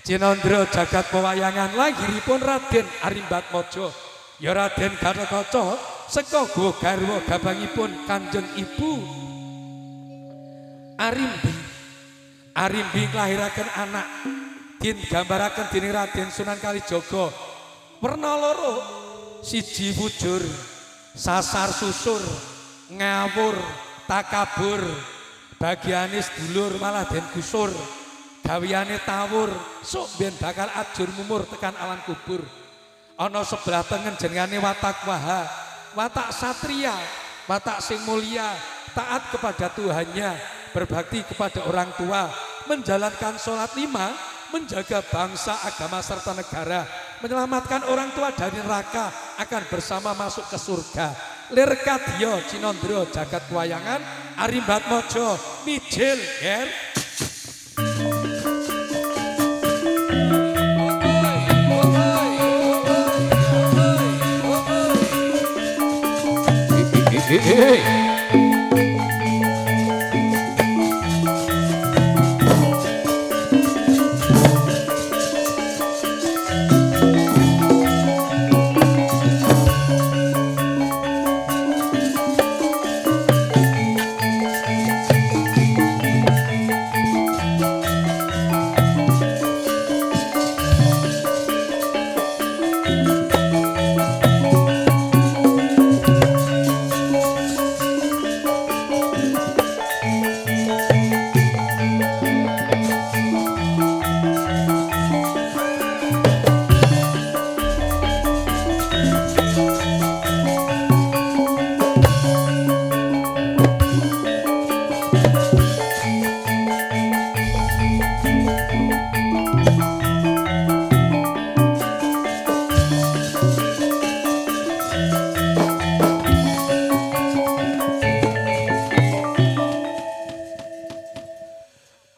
Cinandra jagat pewayangan lahiripun Raden Arimbatmaja. Ya Raden Gatotkaca seka garwa gabangipun Kanjeng Ibu Arimbi. Arimbi nglahiraken anak din gambaraken dening Raden Sunan Kalijaga. Werna loro, siji wujur, sasar susur, ngawur, takabur, bagiane sedulur malah den gusur, gawiane tawur, sok ben bakal ajur mumur tekan alam kubur. Ana sebelah tengen jenengane watak waha, watak satria, watak sing mulia, taat kepada Tuhannya, berbakti kepada orang tua, menjalankan sholat 5, menjaga bangsa, agama serta negara, menyelamatkan orang tua dari neraka, akan bersama masuk ke surga. Lirkadya Cinandra jagat wayangan Arimbatmaja mijil ger.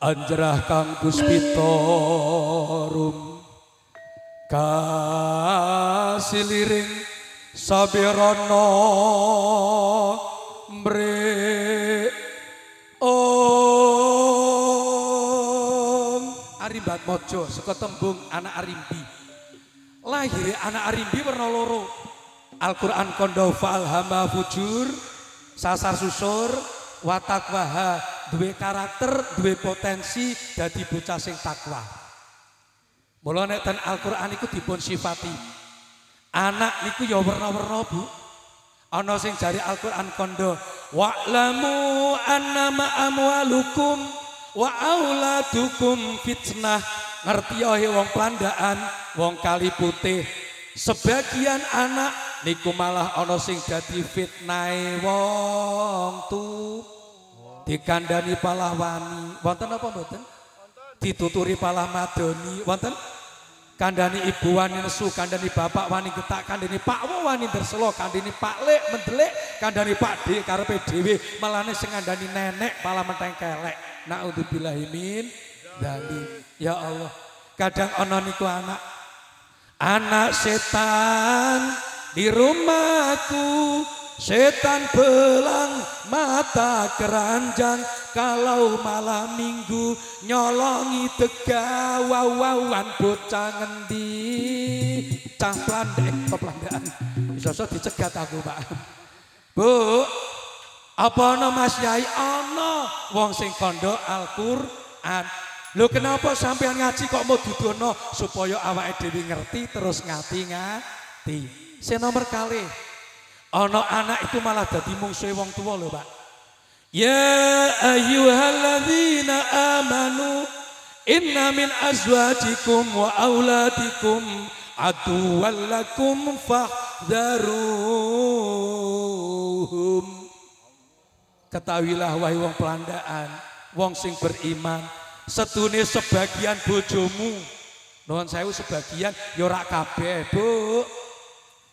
Anjrah Kang Puspita rum kasiliring sabirana mrek om Arimbatmaja saka tembung anak Arimbi. Lahire anak Arimbi werna loro. Al-Qur'an kandha fa'alhama fujur, sasar susur, watak waha, duwe karakter, duwe potensi dadi bocah sing takwa. Mula nek ten Al-Qur'an iku dipun sifati anak niku ya werna-werna, Bu. Ana sing jari Al-Qur'an kandha wa'lamu annama amwalukum wa auladukum fitnah. Ngerti wong Plandaan, wong Kali Putih, sebagian anak niku malah ana sing dadi fitnahe wong dikandani palawani, wonten apa mboten? Dituturi palah madoni, wonten? Kandani ibu wani nesu, kandani bapak wani getak, kandani pak wani derselo, kandani pak lek mendelik, kandani pak D karepe dhewe, malane sing ngandani nenek palah menteng kelek. Naudzubillahi min dzalik. Ya Allah, kadang ana niku anak setan di rumahku. Setan belang mata keranjang, kalau malam minggu nyolongi tegawawan bocah ngendi cah Plandek Plandaan iso dicegat aku Pak. Bu, apa ana Mas Yai? Ana wong sing kandha Al-Qur'an. Lho kenapa sampean ngaji kok mau dudono supaya awake dhewe ngerti terus ngati-ngati. Sing nomor kalih ana anak itu malah dadi mungsuhe wong tuwa lho Pak. Ya ayyuhalladzina amanu inna min azwajikum wa auladikum aduwwan lakum fahdharuhum. Ketahuilah wahai wong Plandaan, wong sing beriman, sedune sebagian bojomu. Nuwun sewu sebagian ya ora kabeh, Bu.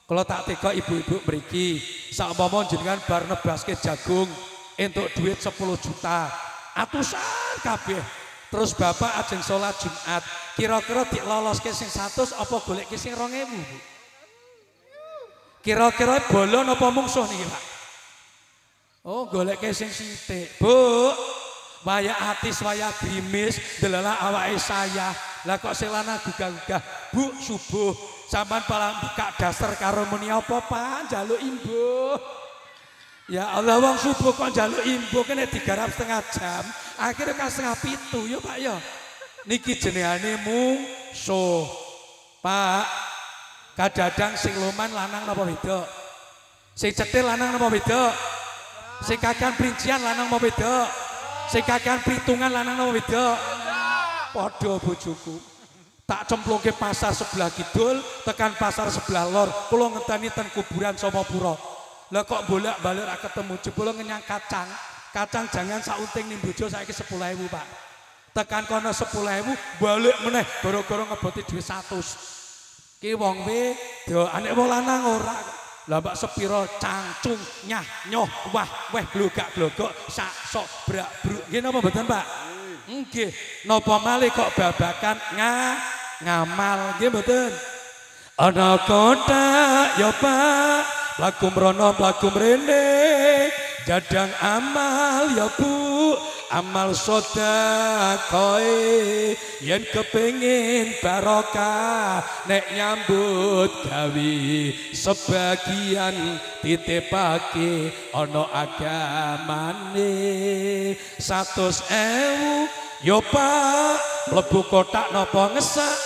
Kalau tak tega ibu-ibu mriki, saumpama jenengan bar nebaske jagung entuk duit 10 juta, atusan kabeh. Terus bapak ajeng sholat Jumat, kira-kira diloloske sing 100 apa goleke sing 2000, Bu? Kira-kira bolon apa mungsuh niki, Pak? Oh, goleke sing sithik, Bu. Waya atis, waya grimis, delala awake saya. Lah kok sing lanang gugah-gugah, Bu subuh sampean palang buka dasar karo muni apa Pak njaluk imbuh. Ya Allah wong subuh kok njaluk imbuh kene digarap setengah jam, akhirnya kan setengah 7 yo Pak ya. Niki jenengane mungsuh. Pak, kadadang sing loman lanang napa wedok? Sing cetil lanang napa wedok? Sing kakean princian lanang napa wedok? Sing kakean perhitungan lanang napa wedok? Padha bojoku. Tak cemplungke pasar sebelah kidul, tekan pasar sebelah lor. Kula ngenteni ten kuburan Somapura. Lah kok bolak-balik ra ketemu, jebul ngenyang kacang. Kacang jangan saunting ning bojo saiki 10.000, Pak. Tekan kono 10.000, balik meneh gara-gara ngeboti dhuwit 100. Ki wong wedo, anek wong lanang ora. Lah mbak sepiro cangcung nyah nyoh wah weh glogak-glogok sak sok brak-bruk. Nggih napa mboten, Pak? Nggih. Napa malih kok babakan ngamal nggih mboten? Ana kotak ya Pak, mlaku mrono mlaku mrene, jadang amal ya Bu, amal sedekah yen kepengin barokah nek nyambut gawe sebagian titipake ana agamane 100.000 yo Pak mlebu kotak napa ngesak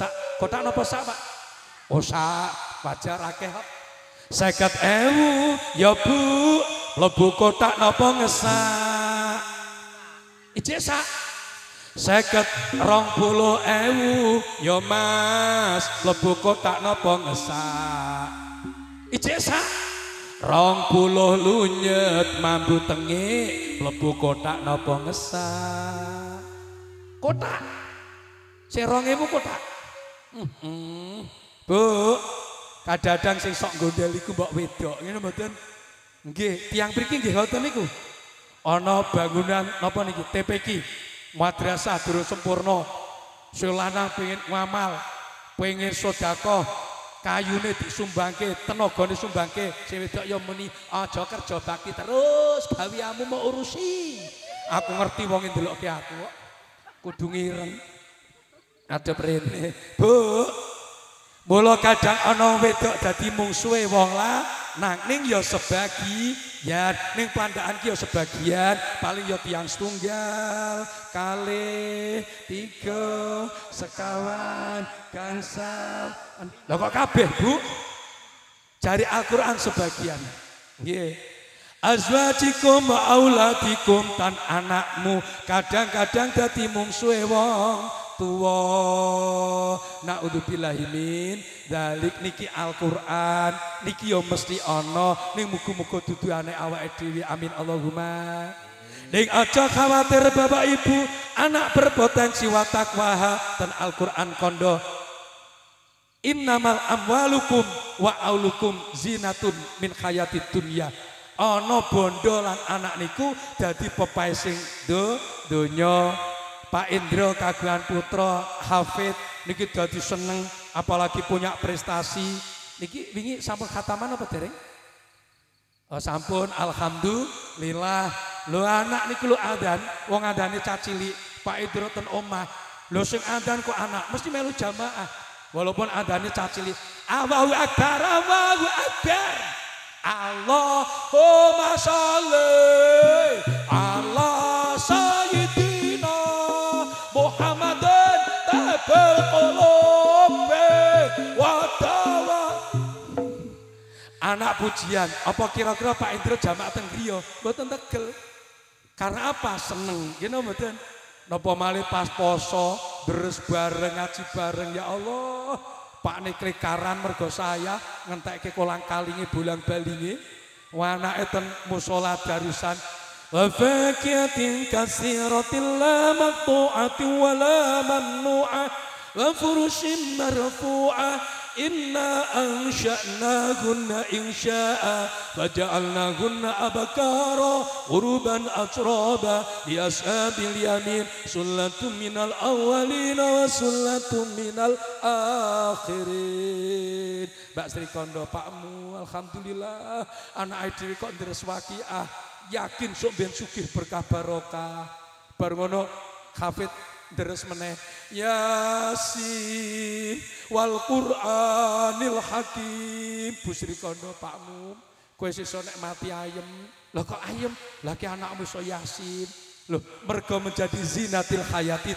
tak kotak napa sak Pak oh sak wajar akeh kok 50.000 ya Bu mlebu kotak napa ngesak ijek sak 20.000 ya Mas mlebu kotak napa ngesak ijek sak 20 lunyet mambu tengik mlebu kotak napa ngesak kotak sing 2.000 kotak Bu kadang-kadang sing sok gondel iku mbok wedok ngene mboten nggih tiyang mriki nggih ngoten niku ana bangunan napa niki TPQ madrasah durung sempurna sing lanang pengen ngamal pengen sedekah kayune disumbangke tenagane sumbangke sing wedok ya muni aja kerja bakti terus gaweamu mau urusi aku ngerti wong ndelokke aku kok kudu ngireng adep rene Bu mula kadang ana wedok dadi mungsuhe wong lanang ning ya sebagian ning pandaan ki ya sebagian paling ya tiyang setunggal kalih 3 sekawan gangsal lha kok kabeh Bu cari Al-Qur'an sebagian nggih azwajikum wa auladikum tan anakmu kadang-kadang dadi mungsuhe wong tuwa naudzubillahi min dzalik niki Al-Qur'an niki yo mesti ana ning muga-muga duduane awake dhewe amin Allahumma ning aja khawatir Bapak Ibu anak berpotensi wa taqwa dan Al-Qur'an kondo innamal amwalukum wa aulukum zinatun min hayatid dunya ana bondo lan anak niku dadi pepae sing donya Pak Indro kagungan putra hafid niki dadi seneng apalagi punya prestasi niki wingi sampun khataman apa dereng? Oh, sampun alhamdulillah lho anak niku lho adzan wong adzane cacili Pak Indro ten omah lho sing adzan kok anak mesti melu jamaah walaupun adzane cacili Allahu akbar Allahu akbar Allahumma sholli ala sayyidina Muhammadan tabal qulubi wa tawa anak pujian apa kira-kira Pak Indro jamaah teng griya mboten tegel karena apa seneng ngene mboten napa malih pas poso deres bareng ngaji bareng ya Allah Pak Niklikaran mergo saya ngentekke kolang kalinge bolang balinge anake ten musala darusan wa faqiyatin kasiratin la maqtu'atin wa la mamnu'ah wa furushin marfu'ah inna ansha'nahunna insya'a faja'alnahunna abkara uruban atraba li ashabil yamin sullatum minal awwalin wa sullatum minal akhirin Mbak Sri Kondo pakmu alhamdulillah anak dhewe kok ndres waqiah yakin sok ben sugih berkah barokah bar ngono hafid Terus meneh Yasin wal Qur'anil Hakim. Busri Kondo Pak Mum, kowe sesuk nek mati ayem. Lah kok ayem? Lah ki anakmu iso Yasin. Loh, mergo menjadi zinatil hayati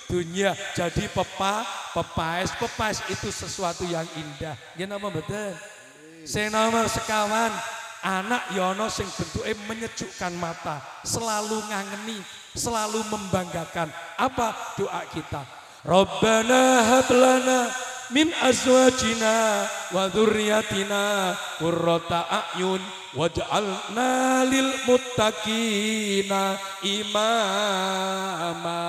dunia. Jadi pepaes itu sesuatu yang indah. Nggih napa mboten? Sing nomor sekawan, anak yono sing bentuke menyejukkan mata, selalu ngangeni, selalu membanggakan. Apa doa kita? Rabbana hablana min azwajina wa dzurriyyatina qurrata a'yun waj'alna lil muttaqina imama.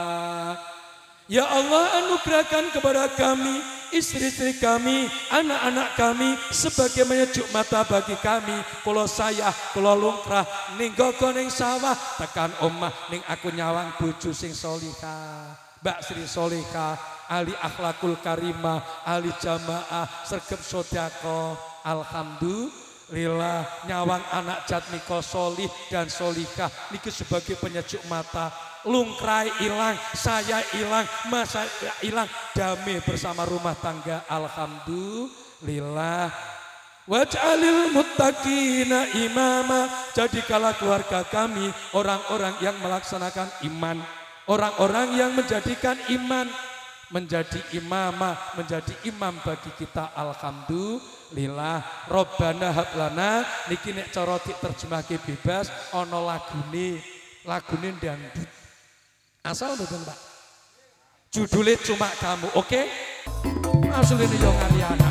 Ya Allah, anugerahkan kepada kami, istri-istri kami, anak-anak kami sebagai menyejuk mata bagi kami. Kalau saya, kalau lungkrah ning gogo ning sawah, tekan omah ning aku nyawang bojo sing solihah. Mbak Sri Solihah, ahli akhlakul karimah, ahli jamaah, sergep sodako. Alhamdulillah nyawang anak jatmiko solih dan solihah niki sebagai penyejuk mata. Lungkrai hilang, saya hilang, masa hilang, damai bersama rumah tangga. Alhamdulillah. Waj'alil muttaqina imama. Jadikanlah keluarga kami orang-orang yang melaksanakan iman, orang-orang yang menjadikan iman menjadi imamah, menjadi imam bagi kita. Alhamdulillah. Robbana hablana niki nek cara diterjemahke bebas ana lagune dangdut. Asal betul Pak. Judulnya cuma kamu, oke? Asal ini yang anak.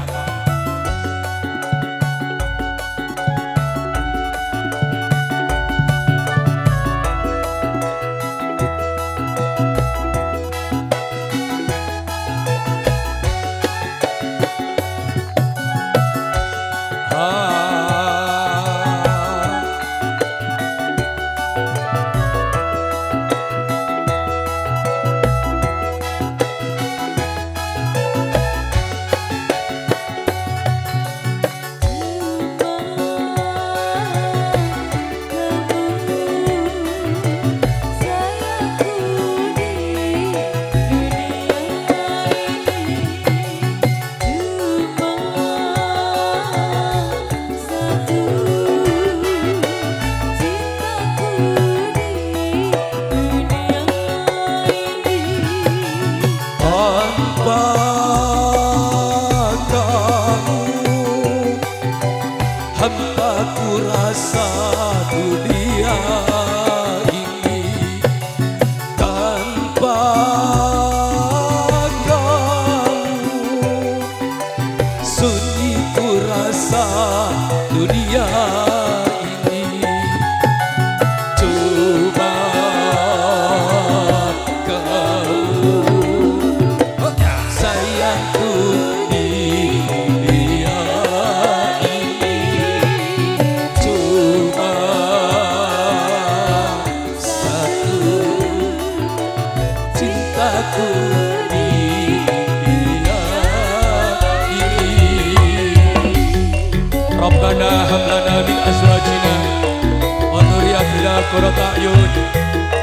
qurrata a'yun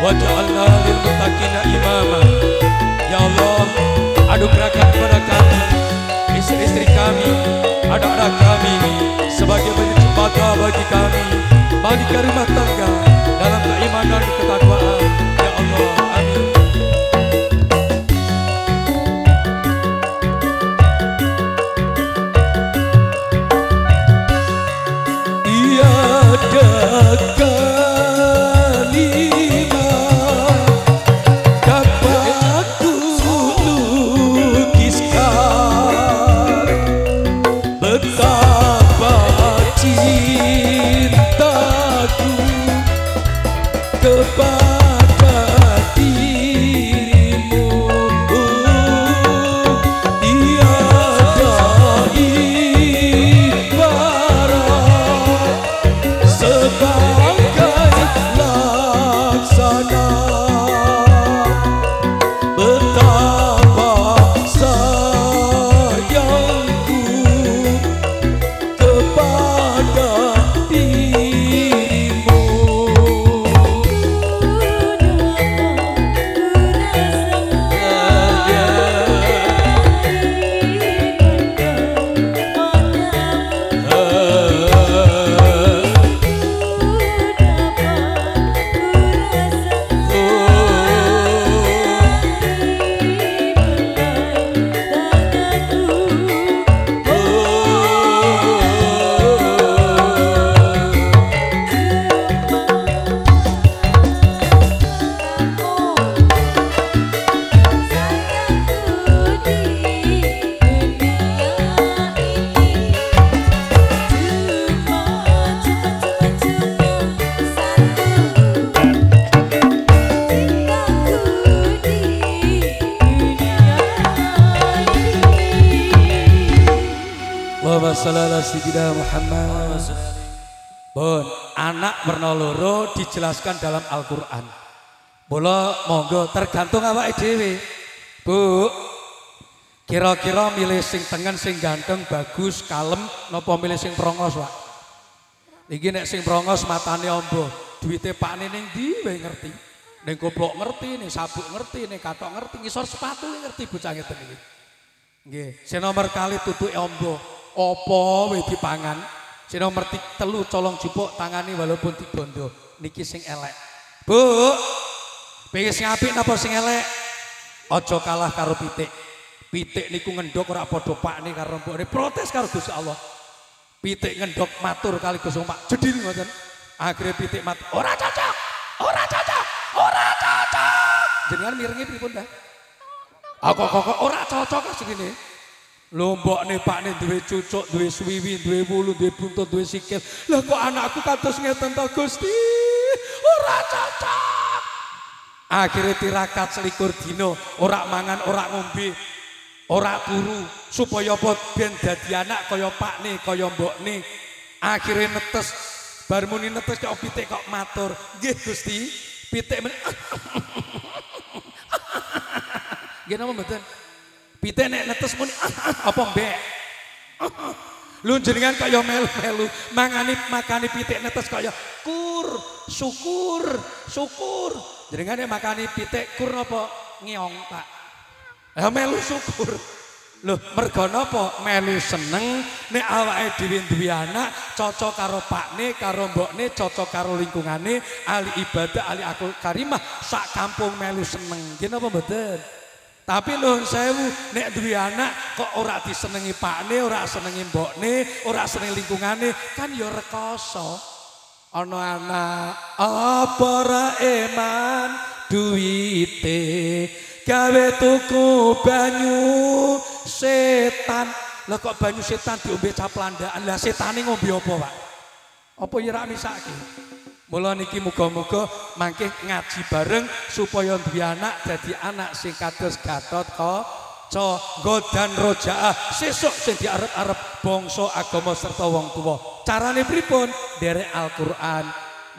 waj'alna lil muttaqina imama. Ya Allah, anugerahkan kepada kami, istri-istri kami, anak-anak kami sebagai penyejuk mata bagi kami, bagi rumah tangga dalam keimanan dan ketakwaan. Ya Allah, amin. Kalimat dapat ku Allahumma shalli ala sayyidina Muhammad. Bon, anak werna loro dijelaskan dalam Al-Qur'an. Bola monggo tergantung awake dhewe. Bu, kira-kira milih sing tengen sing ganteng bagus kalem napa milih sing prongos, Pak? Iki nek sing prongos matane ombo, duwite pakne ning ndi wae ngerti. Ning koplok ngerti, ning sabuk ngerti, ning katok ngerti, ngisor sepatu ngerti bocah ngeten iki. Nggih, sing nomor kali tutuke ombo, apa wae dipangan. Sing nomor 3 colong jupuk tangani walaupun dibondo. Niki sing elek. Bu, pengen sing apik napa sing elek? Aja kalah karo pitik. Pitik niku ngendhok ora padha pakne karo mbokne. Protes karo Gusti Allah. Pitik ngendhok matur kali Gusti Pak. Jedil ngoten. Akhire pitik matur, ora cocok. Ora cocok. Ora cocok. Jenengan mirengi pripun, Dah? Kok ora cocok segini. Lombokne pakne duwe cucuk, duwe suwiwi, duwe wulu, duwe buntut, duwe sikil. Lah kok anakku kados ngeten to Gusti? Ora cocok. Akhirnya tirakat selikur dino, ora mangan, ora ngombe, ora turu supaya apa ben dadi anak kaya pakne, kaya mbokne. Akhirnya netes, bar muni netes kok pitik kok matur, nggih Gusti, pitik men. Nggih napa mboten? Pitik nek netes muni apa mbek. Lu jenengan kaya melu-melu makani pitik netes kaya syukur. Jenengan makani pitik kur napa ngeong, Pak. Ya melu syukur. Loh, mergo napa? Melu seneng nek awake dhewe duwe anak cocok karo pakne, karo mbokne, cocok karo lingkungane, ahli ibadah, ahli akul karimah, sak kampung melu seneng. Nggih napa mboten? Tapi nuhun sewu nek duwe anak kok ora disenengi pakne, ora senengi mbokne, ora senengi lingkungane, kan ya rekoso. Ana anak apa ra eman duwite gawe tuku banyu setan. Lah kok banyu setan diombe caplandaan. Lah setane ngombe apa, Pak? Apa ya ra misake? Mula niki muga-muga mangke ngaji bareng supaya duwe anak dadi anak sing kados Gatot Kaca, Godan Rojaah, sesuk sing diarep-arep bangsa agama serta wong tuwa. Carane pripun? Derek Al-Qur'an.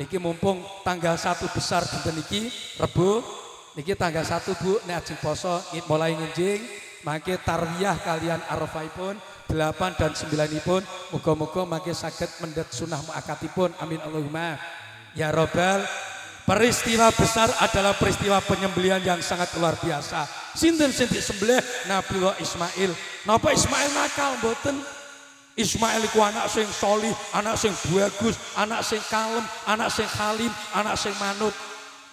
Niki mumpung tanggal 1 besar dinten niki Rebo, niki tanggal 1 Bu nek ajeng poso mulai ngenjing, mangke tarwiyah kalian Arafaipun 8 dan 9-ipun muga-muga mangke saged mendhet sunah muakkadipun. Amin Allahumma ya Robbal. Peristiwa besar adalah peristiwa penyembelihan yang sangat luar biasa. Sinten sing disembelih Nabiullah Ismail. Napa Ismail nakal mboten? Ismail iku anak sing solih, anak sing bagus, anak sing kalem, anak sing halim, anak sing manut.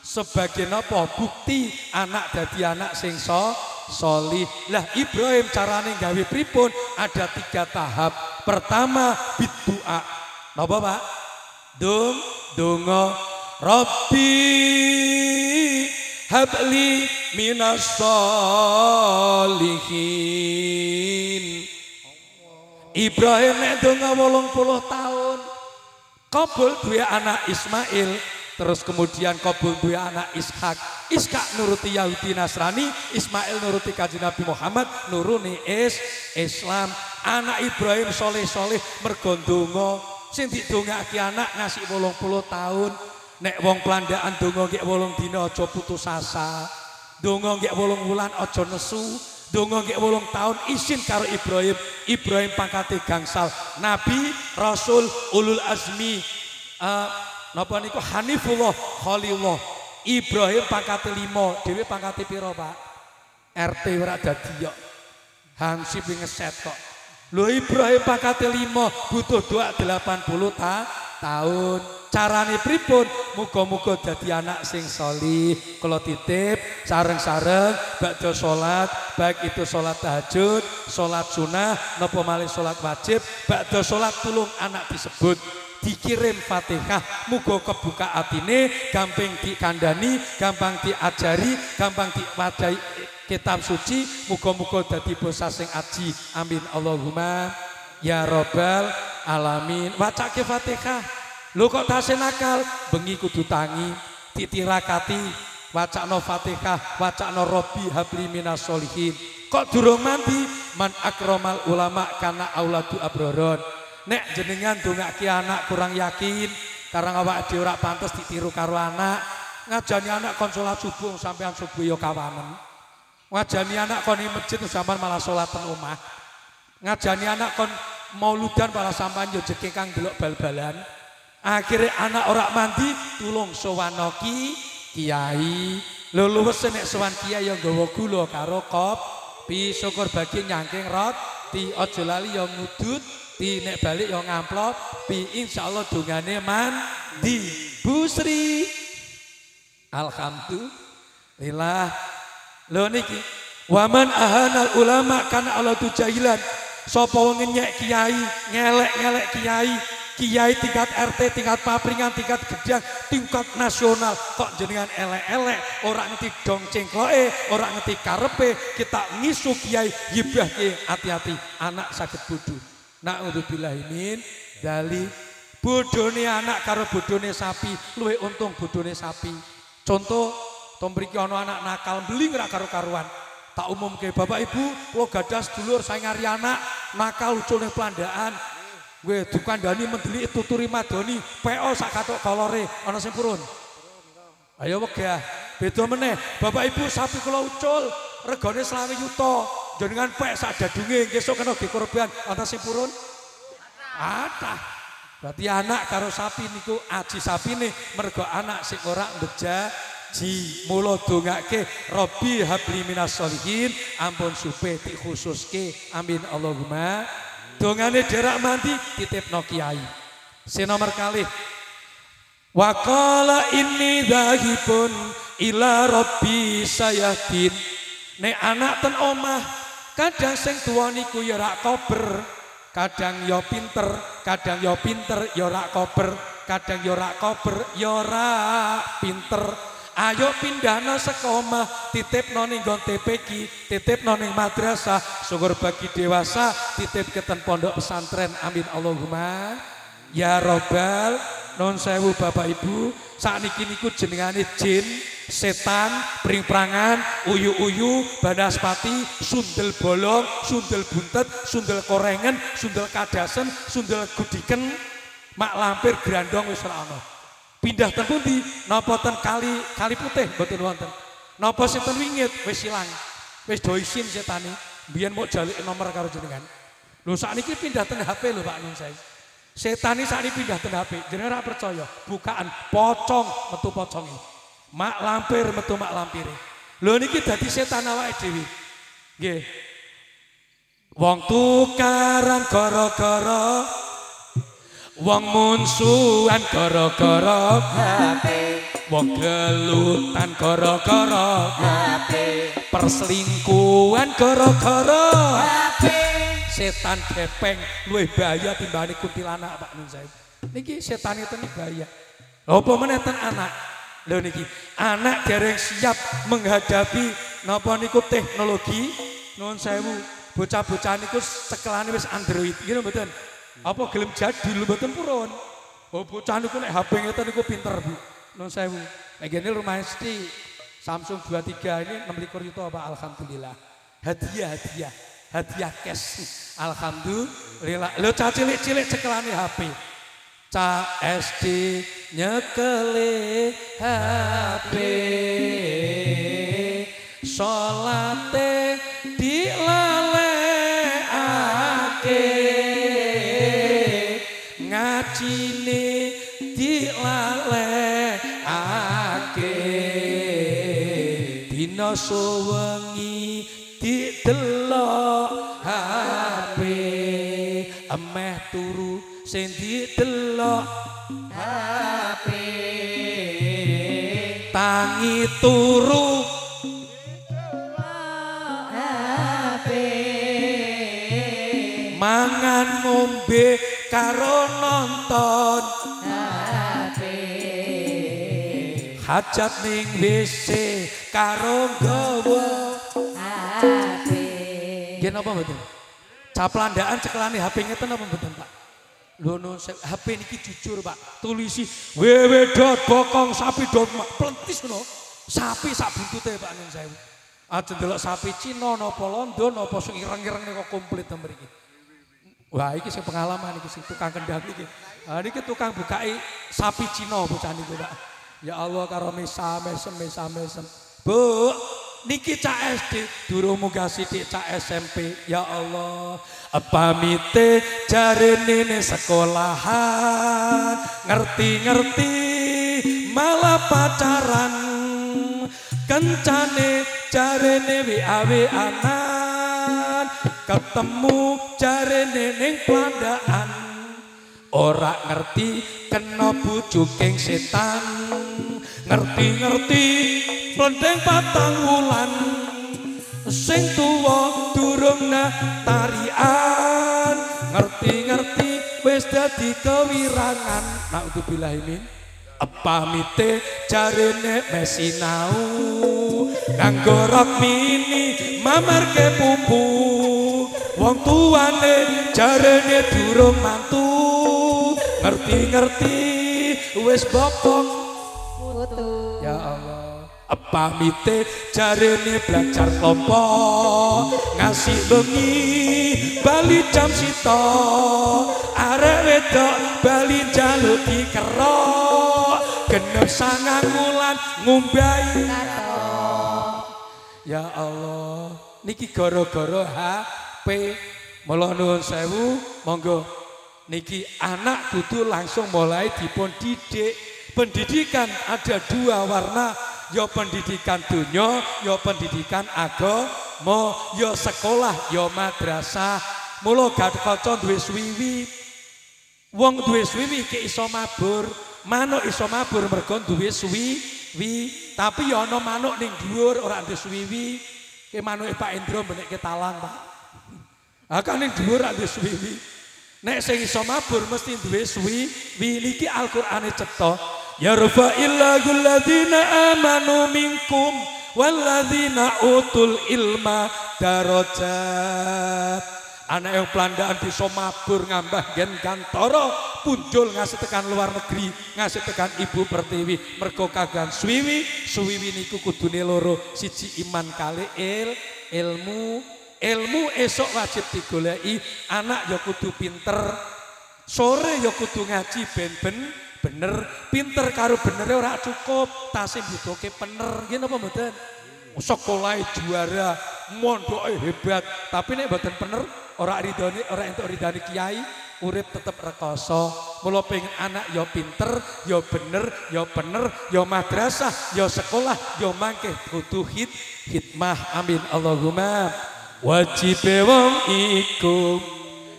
Sebagai napa? Bukti anak dadi anak sing solih. Lah Ibrahim carane gawe pripun? Ada 3 tahap. Pertama biddu'a. Napa, Pak? Donga Rabbi habli minas sholihin. Ibrahim nek donga 80 tahun kabul duwe anak Ismail, terus kemudian kabul duwe anak Ishak. Ishak nuruti Yahudi Nasrani, Ismail nuruti Kanjeng Nabi Muhammad, nuruni Islam. Anak Ibrahim soleh-soleh mergo ndonga. Sing didongake anak ngasih 80 tahun. Nek wong pelandaan donga nggih 8 dina aja putus asa. Donga nggih 8 wulan aja nesu. Donga nggih 8 tahun isin karo Ibrahim. Ibrahim pangkate gangsal nabi, rasul, ulul azmi. Napa niku Hanifullah, Khalilullah. Ibrahim pangkate 5, dhewe pangkate pira, Pak? RT ora dadi yo. Hansip ngeset kok. Lho Ibrahim pangkate 5 butuh doa 80 tahun. Carane pripun? Muga-muga dadi anak sing solih. Kula titip sareng-sareng bakda salat, baik itu salat tahajud, salat sunah, napa malih salat wajib, bakda salat tulung anak disebut, dikirim Fatihah, muga kebuka atine, gampang dikandani, gampang diajari, gampang diwadahi kitab suci, muga-muga dadi basa sing aji. Amin Allahumma ya Rabbal alamin. Wacake Fatihah. Lho kok tasih nakal, bengi kudu tangi, ditirakati, wacana Fatihah, wacana Rabbi habli minas sholihin. Kok durung mandi? Man akromal ulama kana auladu abroron. Nek jenengan dongake anak kurang yakin, karang awak dhewe ora pantes ditiru karo anak. Ngajani anak kon salat subuh sampean subuh ya kawanen. Ngajani anak kon ing masjid sampean malah salat ten omah. Ngajani anak kon mauludan malah sampean yo jeke kang delok bal-balan. Akhire anak ora mandi tulung sowan kiai. Lho luwes nek sowan kiai ya nggawa gula karo kopi, syukur bagi nyangking roti, aja lali ya ngudut. Nek balik yang ngamplop insyaallah dungane mandi Bu Sri. Alhamdulillah. Lho niki waman ahanal ulama kana ala tu jahilan. Sapa wong nyek kiai, ngelek-ngelek kiai tingkat RT, tingkat papringan, tingkat gedang, tingkat nasional kok jenengan elek-elek, ora ngerti dong cengkloke, ora ngerti karepe, kita ngisu kiai yibahke hati-hati anak sakit bodoh. Na'udzubillahi min dzalik. Bodone anak karo bodone sapi luwih untung bodone sapi. Contoh mriki ana anak nakal mbeling ra karo-karuan. Tak umumke Bapak Ibu, kula gadah sedulur saya ngari anak nakal lucune pelandaan. Kowe dikandani mendelik tuturi madoni, PO sak katok kolore ana sing purun. Ayo wegah. Beda meneh, Bapak Ibu sapi kula ucul regane 20 yuta. Jenengan pek sak dadunge besok kena dikorban ana sing purun? Ada. Berarti anak karo sapi niku aji sapine mergo anak sing ora bejaji. Mula dongake Robbi habli minas sholihin, ampun supe dikhususke. Amin Allahumma. Dongane derak mandi titipno kiai. Si nomor kalih. Wa qala inni dzahibun ila rabbi sayahdin. Nek anak ten omah kadang sing tuwa niku ya rak kober, kadang ya pinter, kadang ya pinter ya rak kober, kadang ya rak kober ya rak pinter. Ayo pindahna saka omah, titipno ning nggon TPQ, titipno ning madrasah, syukur bagi dewasa, titip ke ten pondok pesantren. Amin Allahumma. Ya Robbal, non sewu Bapak Ibu, sakniki niku jenengane jin, setan, pring-prangan, uyu-uyu, banaspati, sundel bolong, sundel buntet, sundel korengen, sundel kadasen, sundel gudiken, mak lampir grandong wis ora ana. Pindah ten pundi? Napa ten kali putih mboten wonten. Napa sinten wingit wis ilang. Wis do isin setane. Biyen mok jalik nomor karo jenengan. Lho sakniki pindah ten HP lho Pak Nun saya. Setan ini saat ini pindah ten HP. Jenengan ora percaya, bukaan pocong metu pocongi. Mak lampir metu mak lampire. Lho niki dadi setan awake dhewe. Nggih. Wong tukaran gara-gara, wong munsuhan gara-gara HP, wong gelutan gara-gara HP, perselingkuhan gara-gara HP. Setan gepeng luwih bahaya timbangane kuntilanak Pak Nun Said. Niki setan itu bahaya. Apa meneh ten anak? Lho niki, anak dereng siap menghadapi napa niku teknologi. Nuwun sewu, bocah-bocah niku cekelane wis Android, nggih mboten? Apa gelem jadul mboten purun. Oh bocah niku nek HP ngeten niku pinter, Bu. Nuwun sewu. Nek ngene rumah SD Samsung 23 ini 26 juta Pak, alhamdulillah. Hadiah cash. Alhamdulillah. Lho cah cilik-cilik cekelane HP. Cah SD nyekele HP. Salate dilalekake. Ngajine dilalekake. Dina suwengi didelok HP, emeh turu sing didelok HP, tangi turu HP, mangan ngombe karo nonton HP, hajat ning WC karo nggawa HP. Nggih napa mboten? Caplandaan cekelane HP ngeten apa mboten, Pak? Lho HP niki jujur, Pak. Tulisi www.bokongsapi.com plentis ngono. Sapi sak buntute Pak Nun sewu. Aja ndelok sapi Cina napa Londo napa sing ireng-ireng kok komplit to mriki. Wah iki sing pengalaman iki sing tukang kendang iki. Ha niki tukang bukai sapi Cina bocah niku, Pak. Ya Allah karo mesem. Bu, niki cak SD durung munggah sithik cak SMP. Ya Allah, pamite jarene ning sekolahan, ngerti-ngerti malah pacaran. Kencane jarene WA-WA-an, ketemu jarene ning plandaan. Ora ngerti kena bujuking setan, ngerti-ngerti plendeng patang wulan. Sing tuwa durung tarian, ngerti-ngerti wis dadi kewirangan. Naudzubillah min. Pamite jarene mesinau, nganggo rok mini mamarke pupu. Wong tuane jarene durung mantu, ngerti-ngerti wis bopong putu. Ya Allah, pamite jarene belajar kelompok, ngasih bengi bali jam sito, arek wedok bali jaluk dikerok, genep 9 wulan ngumbai katok. Ya Allah, niki gara-gara HP. Mula nuwun sewu, monggo niki anak dudu langsung mulai dipun didik. Pendidikan ada 2 warna, ya pendidikan dunya, ya pendidikan agama, ya sekolah, ya madrasah. Mula gak kaca duwe swiwi. Wong duwe swiwi ki iso mabur, manuk iso mabur mergo duwe swiwi. Tapi ya ana manuk ning dhuwur ora duwe swiwi. Ki manuke Pak Endro menekke talang, Pak. Kan ning dhuwur ora duwe swiwi. Nek sing iso mabur mesti duwe swiwi. Niki Al-Qur'ane cetha. Ya rafa'illahu alladzina amanu minkum walladzina utul ilma darajat. Anak yang pelandaan bisa mabur ngambah gen kantoro punjul ngasih tekan luar negeri, ngasih tekan Ibu Pertiwi mergo kagan swiwi niku kudune loro, siji iman kali ilmu esok wajib digoleki. Anak ya kudu pinter, sore ya kudu ngaji ben bener. Pinter karo benere ora cukup, tasih butuhke pener. Nggih napa mboten? Sekolah juara, mondoke hebat, tapi nek mboten pener ora entuk ridane kiai, urip tetep rekoso. Mula pengen anak ya pinter, ya bener, ya madrasah, ya sekolah, ya mangke kudu hikmah. Amin Allahumma. Wajib wong iku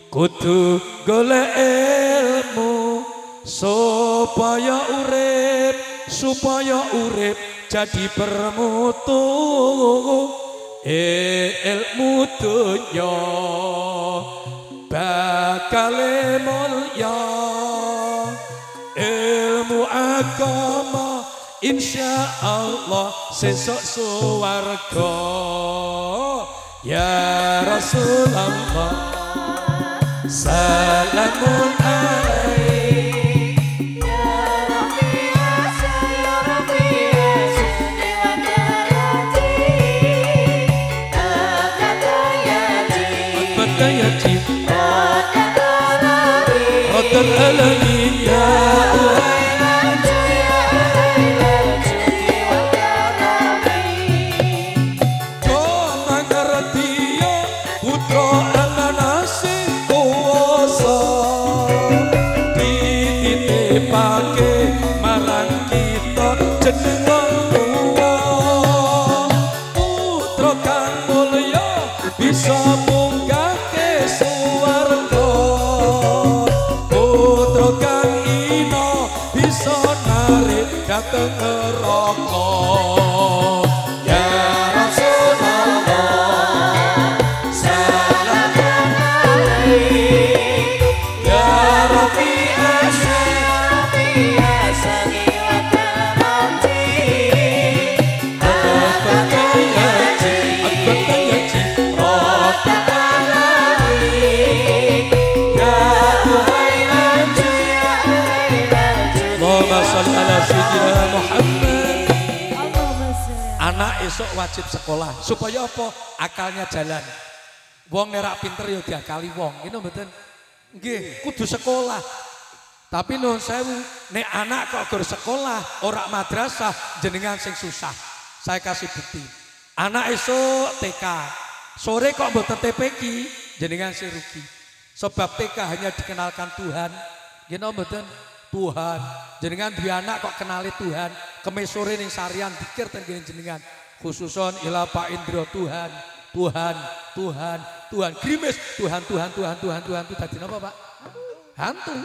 kudu golek ilmu supaya urip jadi bermutu. Ilmu dunya bakal mulya, ilmu agama insyaallah sesuk suwarga. Ya Rasulullah salamun alaik. Ya Rabbi asa ya Rabbi asa diwadati Bakayati Rabbul alamin ya Allah. Dateng neraka. Ya Rasulullah salamun alaik. Ya Rabbi asa diwadati Bakayati Rabbul esok wajib sekolah supaya apa? Akalnya jalan. Wong nek pinter ya diakali wong, ngono mboten? Nggih, kudu sekolah. Tapi nuwun sewu, nek anak kok gur sekolah, ora madrasah, jenengan sing susah. Saya kasih bukti. Anak esok TK, sore kok mboten TPQ, jenengan sing rugi. Sebab TK hanya dikenalkan Tuhan. Ngono mboten? Tuhan. Jenengan duwe anak kok kenali Tuhan, kemis sore ning sarian dikir ten jenengan. Khususon ila Pak Indro Tuhan, Tuhan, Tuhan, Tuhan. Grimis Tuhan, Tuhan, Tuhan, Tuhan, Tuhan itu tadi napa, Pak? Hantu.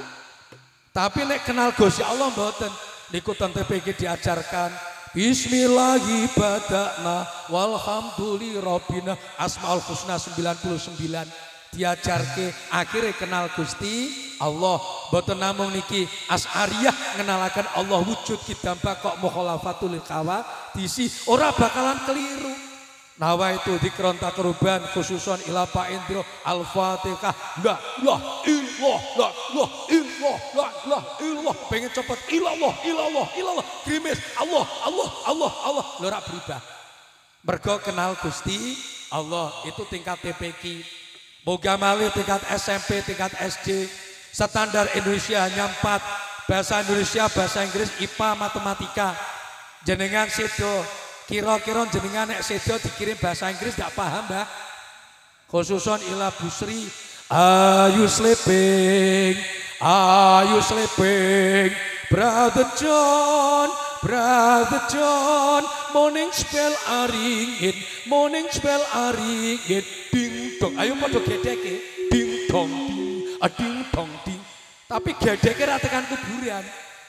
Tapi nek kenal Gusti Allah mboten. Niku ten TPQ diajarkan Bismillahi bada'na walhamdulillahirabbil asmaul husna 99 diajarke akhirnya kenal Gusti Allah. Mboten namung niki Asy'ariyah ngenalaken Allah wujud kidamba kok mukhalafatul qawadisi ora bakalan keliru. Nawa itu dikron takruban khususon ila Pak Indro Al-Fatihah. La ilaha illallah, la ilaha illallah, la ilaha illallah. Pengen cepet ilallah, ilallah, ilallah. Grimis Allah, Allah, Allah, Allah. Lora berubah. Mergo kenal Gusti Allah itu tingkat TPQ. Boga malih tingkat SMP, tingkat SD. Standar Indonesia hanya 4. Bahasa Indonesia, bahasa Inggris, IPA, matematika. Jenengan sedo. Kira-kira jenengan nek sedo dikirim bahasa Inggris gak paham, Mbak. Khususon ila Busri. Are you sleeping? Are you sleeping? Brother John, Brother John. Morning spell are ringing, morning spell are ringing. Ding dong, ayo padha gedheke. Ding dong ding, ding dong ding. Tapi gedheke ra tekan kuburan.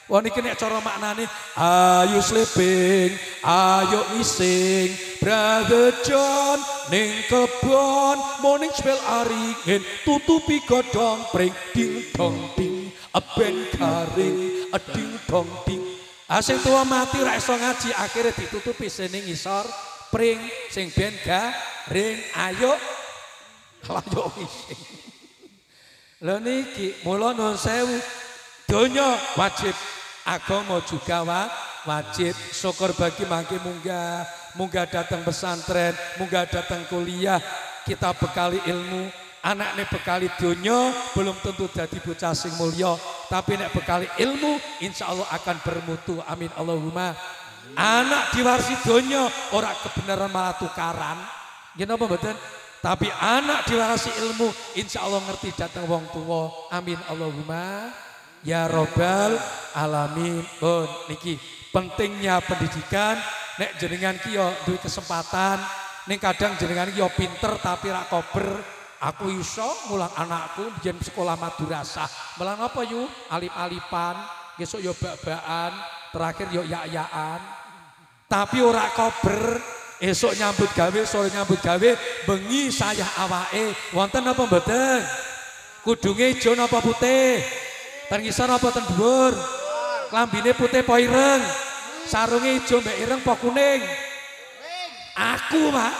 Wah niki nek cara maknane ayo sleeping, ayo ngising, Brother John ning kebon, morning spell aringin, tutupi godhong pring, ding dong ding, ben garing, ding dong ding. Sing tua mati ora iso ngaji akhirnya ditutupi sening ngisor pring sing ben garing, ayo ayo ngising. Lha niki mula nuwun sewu, donya wajib, agama juga wajib. Syukur bagi mangke munggah datang pesantren, munggah datang kuliah, kita bekali ilmu. Anak nek bekali donya belum tentu jadi bocah sing mulya, tapi nek bekali ilmu insya Allah akan bermutu. Amin Allahumma. Anak diwarisi donya ora kebenaran malah tukaran. Nggih napa mboten? Tapi anak diwarisi ilmu insya Allah ngerti datang wong tua. Amin Allahumma. Ya Robbal Alamin. Niki pentingnya pendidikan. Nek jenengan ki yo duwe kesempatan, ning kadang jenengan ki yo pinter tapi ra kober. Aku iso mulang anakku biyen sekolah madrasah. Mulang apa yu? Alip-alipan, besok yo bak-bakan, terakhir yo yak-yakan. Tapi ora kober. Esok nyambut gawe, sore nyambut gawe, bengi saya awake. Wonten apa mboten? Kudunge ijo napa putih? Ten ngisor apa ten dhuwur? Klambine putih apa ireng? Sarunge ijo mbek ireng apa kuning? Aku, Pak.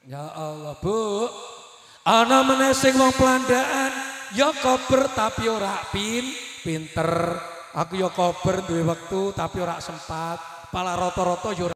Ya Allah, Bu. Ana meneh sing wong pelandaan, ya kober tapi ora pinter. Aku ya kober duwe wektu tapi ora sempat. Pala rata-rata ya